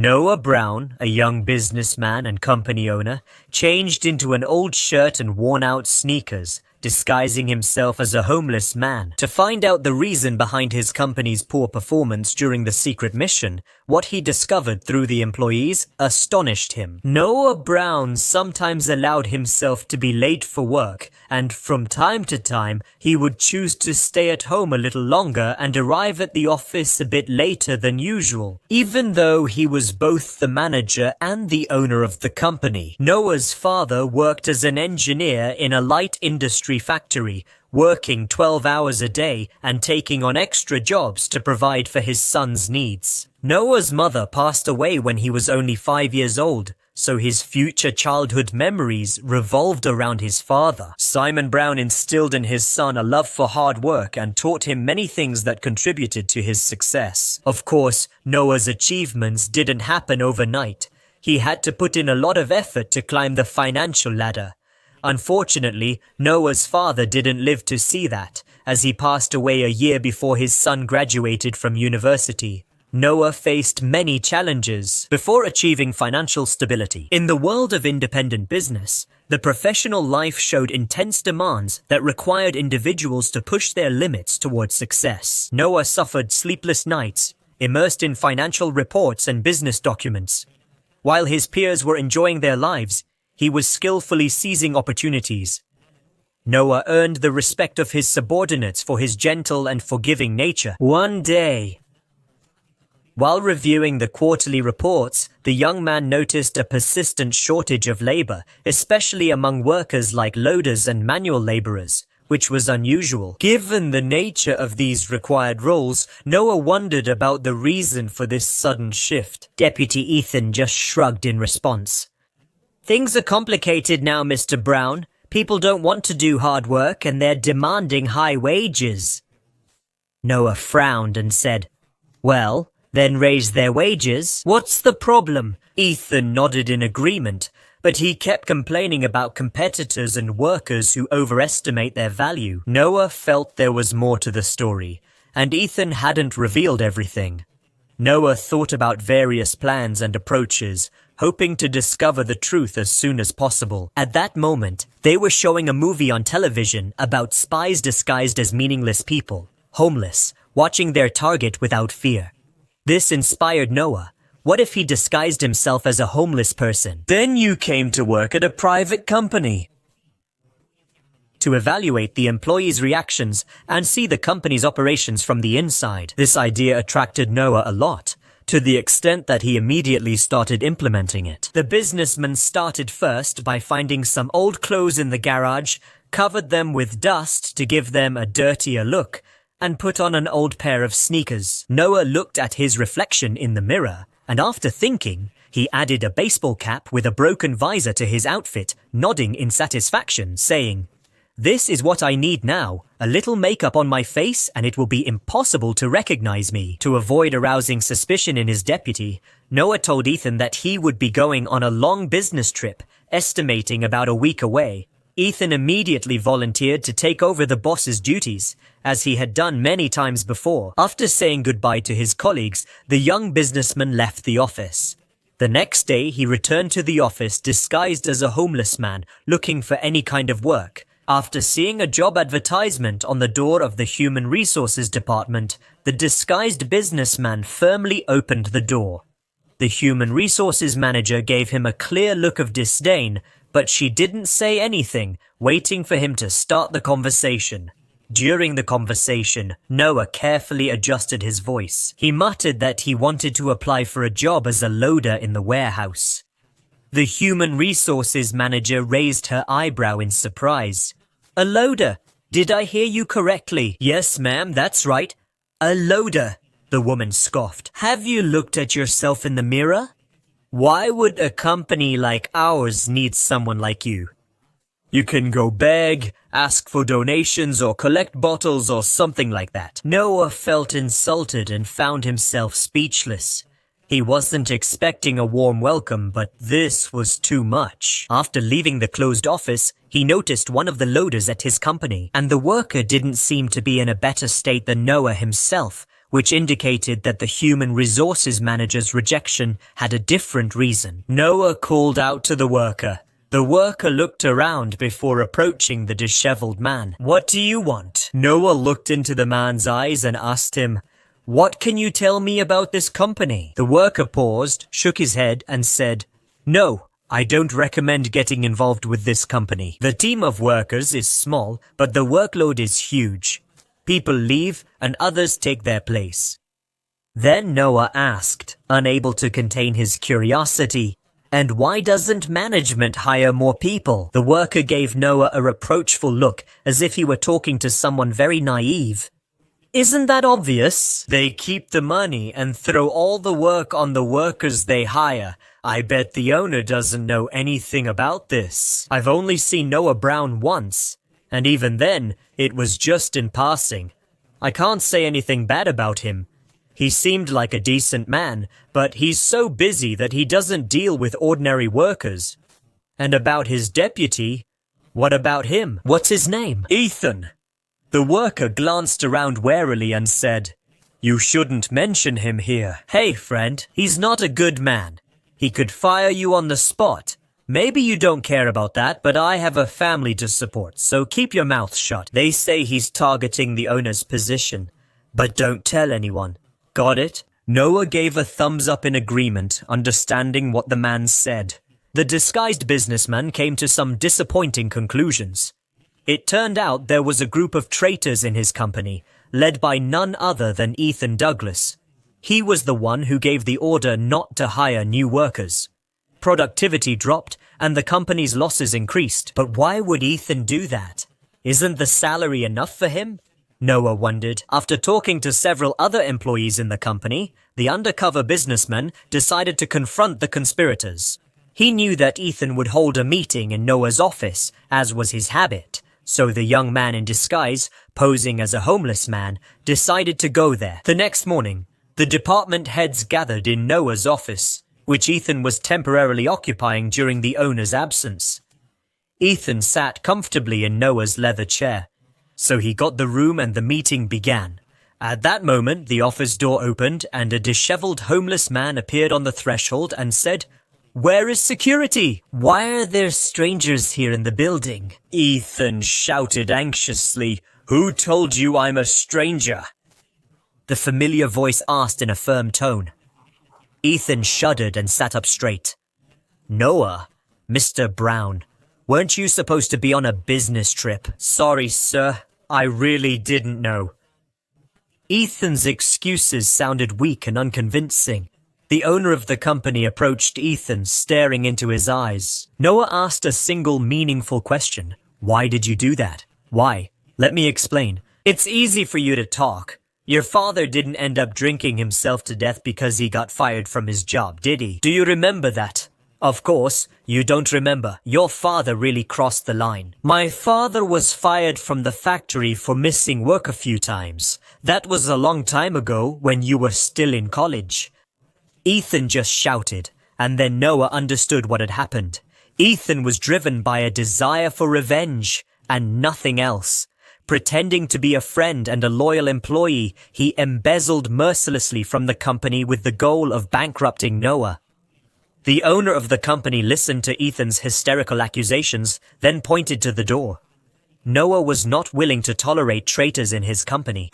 Noah Brown, a young businessman and company owner, changed into an old shirt and worn-out sneakers, disguising himself as a homeless man. To find out the reason behind his company's poor performance during the secret mission, what he discovered through the employees astonished him. Noah Brown sometimes allowed himself to be late for work, and from time to time, he would choose to stay at home a little longer and arrive at the office a bit later than usual. Even though he was both the manager and the owner of the company, Noah's father worked as an engineer in a light industry factory, working 12 hours a day and taking on extra jobs to provide for his son's needs. Noah's mother passed away when he was only 5 years old, so his future childhood memories revolved around his father. Simon Brown instilled in his son a love for hard work and taught him many things that contributed to his success. Of course, Noah's achievements didn't happen overnight. He had to put in a lot of effort to climb the financial ladder. Unfortunately, Noah's father didn't live to see that, as he passed away a year before his son graduated from university. Noah faced many challenges before achieving financial stability. In the world of independent business, the professional life showed intense demands that required individuals to push their limits towards success. Noah suffered sleepless nights, immersed in financial reports and business documents. While his peers were enjoying their lives, he was skillfully seizing opportunities. Noah earned the respect of his subordinates for his gentle and forgiving nature. One day, while reviewing the quarterly reports, the young man noticed a persistent shortage of labor, especially among workers like loaders and manual laborers, which was unusual. Given the nature of these required roles, Noah wondered about the reason for this sudden shift. Deputy Ethan just shrugged in response. "Things are complicated now, Mr. Brown. People don't want to do hard work and they're demanding high wages." Noah frowned and said, "Well, then raise their wages. What's the problem?" Ethan nodded in agreement, but he kept complaining about competitors and workers who overestimate their value. Noah felt there was more to the story, and Ethan hadn't revealed everything. Noah thought about various plans and approaches, hoping to discover the truth as soon as possible. At that moment, they were showing a movie on television about spies disguised as meaningless people, homeless, watching their target without fear. This inspired Noah. What if he disguised himself as a homeless person? Then you came to work at a private company to evaluate the employees' reactions and see the company's operations from the inside. This idea attracted Noah a lot, to the extent that he immediately started implementing it. The businessman started first by finding some old clothes in the garage, covered them with dust to give them a dirtier look, and put on an old pair of sneakers. Noah looked at his reflection in the mirror, and after thinking, he added a baseball cap with a broken visor to his outfit, nodding in satisfaction, saying, "This is what I need now. A little makeup on my face and it will be impossible to recognize me." To avoid arousing suspicion in his deputy, Noah told Ethan that he would be going on a long business trip, estimating about a week away. Ethan immediately volunteered to take over the boss's duties, as he had done many times before. After saying goodbye to his colleagues, the young businessman left the office. The next day, he returned to the office disguised as a homeless man, looking for any kind of work. After seeing a job advertisement on the door of the Human Resources Department, the disguised businessman firmly opened the door. The Human Resources manager gave him a clear look of disdain, but she didn't say anything, waiting for him to start the conversation. During the conversation, Noah carefully adjusted his voice. He muttered that he wanted to apply for a job as a loader in the warehouse. The Human Resources manager raised her eyebrow in surprise. "A loader? Did I hear you correctly?" "Yes, ma'am, that's right. A loader," the woman scoffed. "Have you looked at yourself in the mirror? Why would a company like ours need someone like you? You can go beg, ask for donations, or collect bottles or something like that." Noah felt insulted and found himself speechless. He wasn't expecting a warm welcome, but this was too much. After leaving the closed office, he noticed one of the loaders at his company, and the worker didn't seem to be in a better state than Noah himself, which indicated that the human resources manager's rejection had a different reason. Noah called out to the worker. The worker looked around before approaching the disheveled man. "What do you want?" Noah looked into the man's eyes and asked him, "What can you tell me about this company?" The worker paused, shook his head, and said, "No, I don't recommend getting involved with this company. The team of workers is small, but the workload is huge. People leave and others take their place." Then Noah asked, unable to contain his curiosity, "And why doesn't management hire more people?" The worker gave Noah a reproachful look, as if he were talking to someone very naive. "Isn't that obvious? They keep the money and throw all the work on the workers they hire. I bet the owner doesn't know anything about this. I've only seen Noah Brown once, and even then, it was just in passing. I can't say anything bad about him. He seemed like a decent man, but he's so busy that he doesn't deal with ordinary workers. And about his deputy, what about him? What's his name?" "Ethan." The worker glanced around warily and said, "You shouldn't mention him here." "Hey, friend, he's not a good man. He could fire you on the spot. Maybe you don't care about that, but I have a family to support, so keep your mouth shut. They say he's targeting the owner's position, but don't tell anyone. Got it?" Noah gave a thumbs up in agreement, understanding what the man said. The disguised businessman came to some disappointing conclusions. It turned out there was a group of traitors in his company, led by none other than Ethan Douglas. He was the one who gave the order not to hire new workers. Productivity dropped and the company's losses increased. But why would Ethan do that? Isn't the salary enough for him? Noah wondered. After talking to several other employees in the company, the undercover businessman decided to confront the conspirators. He knew that Ethan would hold a meeting in Noah's office, as was his habit. So the young man in disguise, posing as a homeless man, decided to go there. The next morning, the department heads gathered in Noah's office, which Ethan was temporarily occupying during the owner's absence. Ethan sat comfortably in Noah's leather chair, so he got the room and the meeting began. At that moment, the office door opened and a disheveled homeless man appeared on the threshold and said, "Where is security? Why are there strangers here in the building?" Ethan shouted anxiously, "Who told you I'm a stranger?" The familiar voice asked in a firm tone. Ethan shuddered and sat up straight. "Noah, Mr. Brown, weren't you supposed to be on a business trip?" "Sorry, sir, I really didn't know." Ethan's excuses sounded weak and unconvincing. The owner of the company approached Ethan, staring into his eyes. Noah asked a single meaningful question. "Why did you do that?" "Why? Let me explain. It's easy for you to talk. Your father didn't end up drinking himself to death because he got fired from his job, did he? Do you remember that?" "Of course, you don't remember. Your father really crossed the line." "My father was fired from the factory for missing work a few times. That was a long time ago when you were still in college." Ethan just shouted, and then Noah understood what had happened. Ethan was driven by a desire for revenge, and nothing else. Pretending to be a friend and a loyal employee, he embezzled mercilessly from the company with the goal of bankrupting Noah. The owner of the company listened to Ethan's hysterical accusations, then pointed to the door. Noah was not willing to tolerate traitors in his company.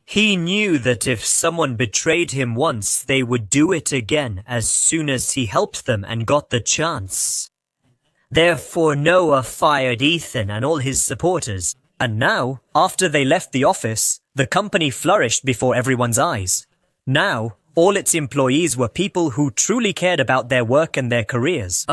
He knew that if someone betrayed him once, they would do it again as soon as he helped them and got the chance. Therefore, Noah fired Ethan and all his supporters. And now, after they left the office, the company flourished before everyone's eyes. Now, all its employees were people who truly cared about their work and their careers.